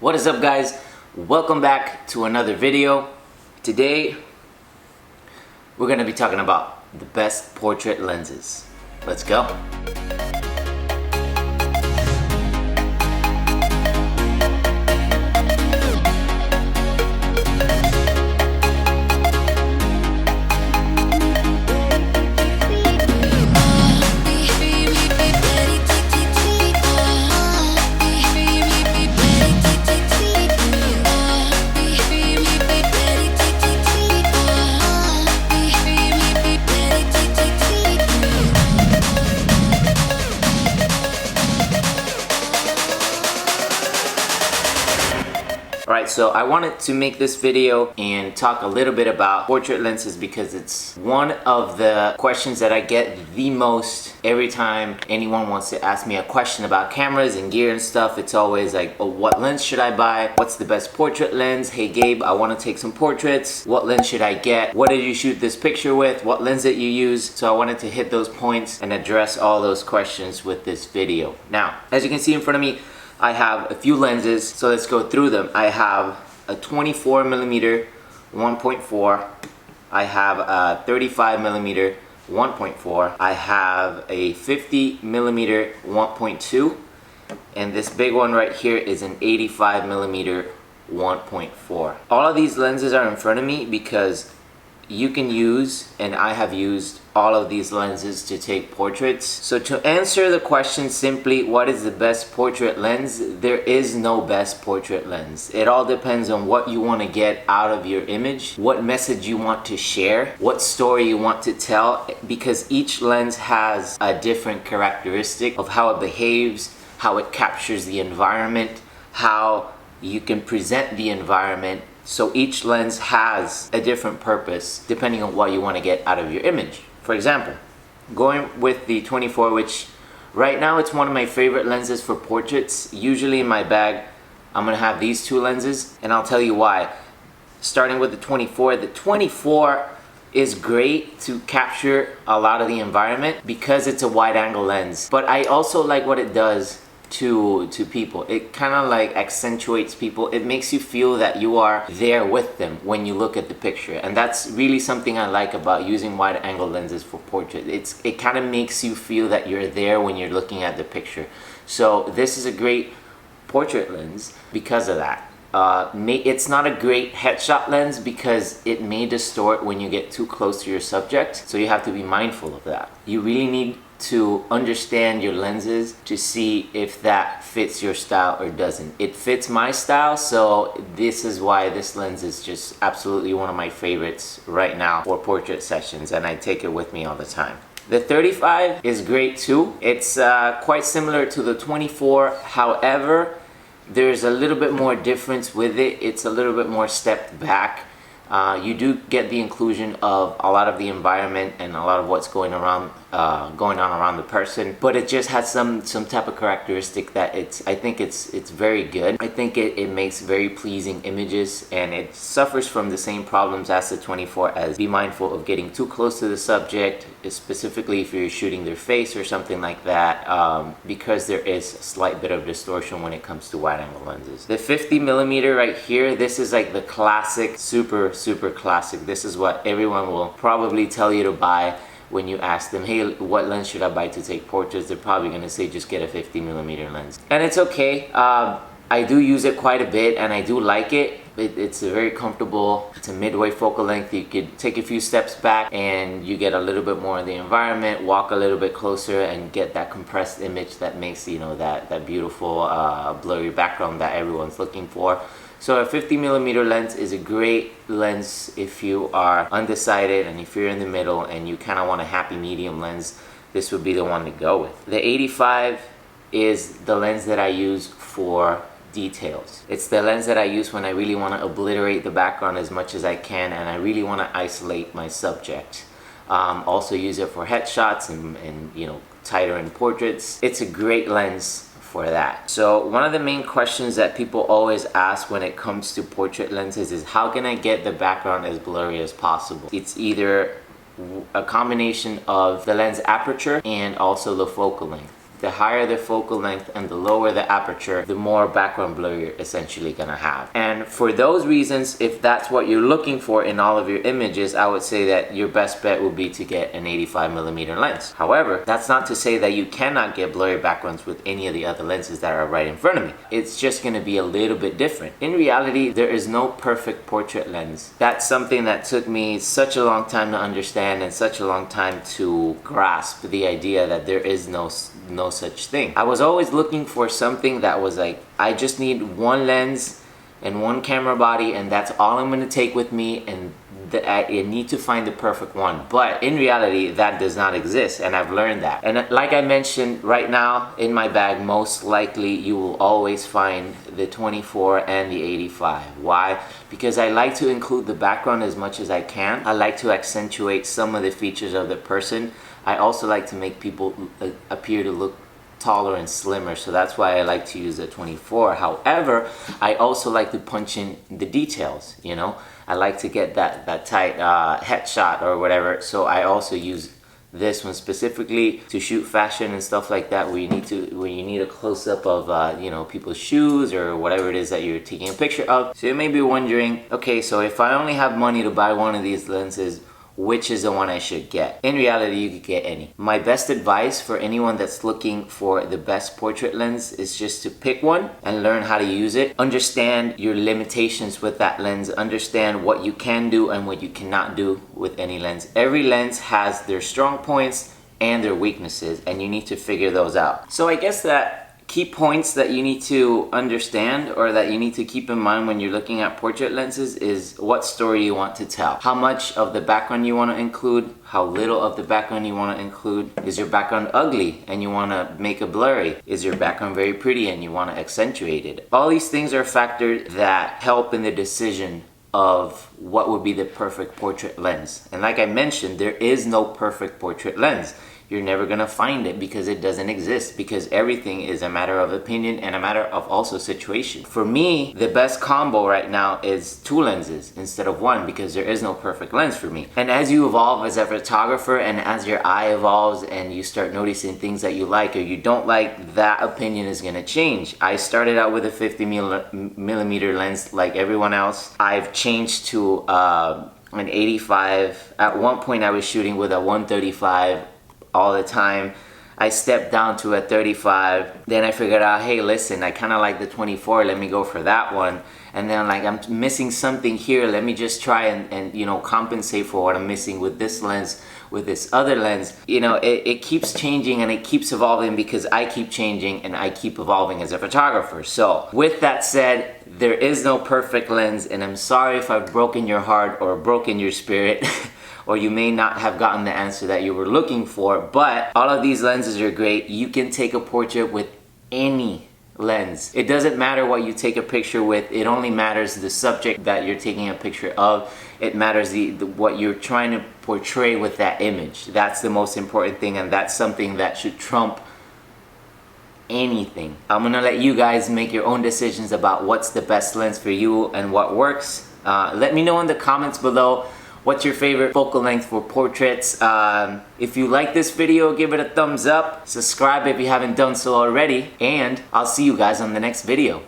What is up, guys? Welcome back to another video. Today we're going to be talking about the best portrait lenses. Let's go. Alright, so I wanted to make this video and talk a little bit about portrait lenses because it's one of the questions that I get the most every time anyone wants to ask me a question about cameras and gear and stuff. It's always like, oh, what lens should I buy? What's the best portrait lens? Hey Gabe, I want to take some portraits. What lens should I get? What did you shoot this picture with? What lens did you use? So I wanted to hit those points and address all those questions with this video. Now, as you can see in front of me, I have a few lenses, so let's go through them. I have a 24mm 1.4. I have a 35mm 1.4. I have a 50mm 1.2. And this big one right here is an 85mm 1.4. All of these lenses are in front of me because you can use, and I have used, all of these lenses to take portraits. So to answer the question simply, what is the best portrait lens? There is no best portrait lens. It all depends on what you want to get out of your image, what message you want to share, what story you want to tell, because each lens has a different characteristic of how it behaves, how it captures the environment, how you can present the environment. So each lens has a different purpose depending on what you want to get out of your image. For example, going with the 24, which right now it's one of my favorite lenses for portraits. Usually in my bag, I'm going to have these two lenses, and I'll tell you why. Starting with the 24 is great to capture a lot of the environment because it's a wide angle lens. But I also like what it does to people. It kind of like accentuates people. It makes you feel that you are there with them when you look at the picture, and that's really something I like about using wide angle lenses for portrait. It kind of makes you feel that you're there when you're looking at the picture. So this is a great portrait lens because of that. It's not a great headshot lens because it may distort when you get too close to your subject, so you have to be mindful of that. You really need to understand your lenses to see if that fits your style or doesn't. It fits my style, so this is why this lens is just absolutely one of my favorites right now for portrait sessions, and I take it with me all the time. The 35 is great too. It's quite similar to the 24, however, there's a little bit more difference with it. It's a little bit more stepped back. You do get the inclusion of a lot of the environment and a lot of what's going on around the person, but it just has some type of characteristic that I think it's very good. I think it makes very pleasing images, and it suffers from the same problems as the 24, as be mindful of getting too close to the subject, specifically if you're shooting their face or something like that, because there is a slight bit of distortion when it comes to wide angle lenses. The 50mm right here, this is like the classic, super classic. This is what everyone will probably tell you to buy when you ask them, hey, what lens should I buy to take portraits? They're probably going to say just get a 50mm lens. And it's okay. I do use it quite a bit and I do like it. It's a very comfortable, it's a midway focal length. You could take a few steps back and you get a little bit more of the environment, walk a little bit closer and get that compressed image that makes, you know, that beautiful blurry background that everyone's looking for. So a 50mm lens is a great lens if you are undecided and if you're in the middle and you kind of want a happy medium lens. This would be the one to go with. The 85 is the lens that I use for details. It's the lens that I use when I really want to obliterate the background as much as I can and I really want to isolate my subject. Also use it for headshots and you know, tighter end portraits. It's a great lens for that. So one of the main questions that people always ask when it comes to portrait lenses is, how can I get the background as blurry as possible? It's either a combination of the lens aperture and also the focal length. the higher the focal length and the lower the aperture, the more background blur you're essentially gonna have. And for those reasons, if that's what you're looking for in all of your images, I would say that your best bet would be to get an 85mm lens. However, that's not to say that you cannot get blurry backgrounds with any of the other lenses that are right in front of me. It's just gonna be a little bit different. In reality, there is no perfect portrait lens. That's something that took me such a long time to understand and such a long time to grasp the idea that there is no such thing. I was always looking for something that was like, I just need one lens and one camera body, and that's all I'm gonna take with me, and I need to find the perfect one. But in reality, that does not exist, and I've learned that. And like I mentioned, right now in my bag, most likely you will always find the 24 and the 85. Why? Because I like to include the background as much as I can. I like to accentuate some of the features of the person. I also like to make people appear to look taller and slimmer, so that's why I like to use the 24. However, I also like to punch in the details, you know. I like to get that tight headshot or whatever, so I also use this one specifically to shoot fashion and stuff like that, where you need a close-up of you know, people's shoes or whatever it is that you're taking a picture of. So you may be wondering, okay, so if I only have money to buy one of these lenses, which is the one I should get? In reality, you could get any. My best advice for anyone that's looking for the best portrait lens is just to pick one and learn how to use it. Understand your limitations with that lens. Understand what you can do and what you cannot do with any lens. Every lens has their strong points and their weaknesses, and you need to figure those out. So I guess that key points that you need to understand, or that you need to keep in mind when you're looking at portrait lenses, is what story you want to tell. How much of the background you want to include, how little of the background you want to include. Is your background ugly and you want to make it blurry? Is your background very pretty and you want to accentuate it? All these things are factors that help in the decision of what would be the perfect portrait lens. And like I mentioned, there is no perfect portrait lens. You're never gonna find it, because it doesn't exist, because everything is a matter of opinion and a matter of also situation. For me, the best combo right now is 2 lenses instead of 1, because there is no perfect lens for me. And as you evolve as a photographer, and as your eye evolves and you start noticing things that you like or you don't like, that opinion is gonna change. I started out with a 50mm lens like everyone else. I've changed to an 85. At one point I was shooting with a 135 all the time. I stepped down to a 35. Then I figured out, hey, listen, I kind of like the 24. Let me go for that one. And then like, I'm missing something here. Let me just try and you know, compensate for what I'm missing with this lens, with this other lens. You know, it keeps changing and it keeps evolving, because I keep changing and I keep evolving as a photographer. So with that said, there is no perfect lens, and I'm sorry if I've broken your heart or broken your spirit. Or you may not have gotten the answer that you were looking for, but all of these lenses are great. You can take a portrait with any lens. It doesn't matter what you take a picture with. It only matters the subject that you're taking a picture of. It matters what you're trying to portray with that image. That's the most important thing, and that's something that should trump anything. I'm gonna let you guys make your own decisions about what's the best lens for you and what works. Let me know in the comments below, what's your favorite focal length for portraits? If you like this video, give it a thumbs up. Subscribe if you haven't done so already. And I'll see you guys on the next video.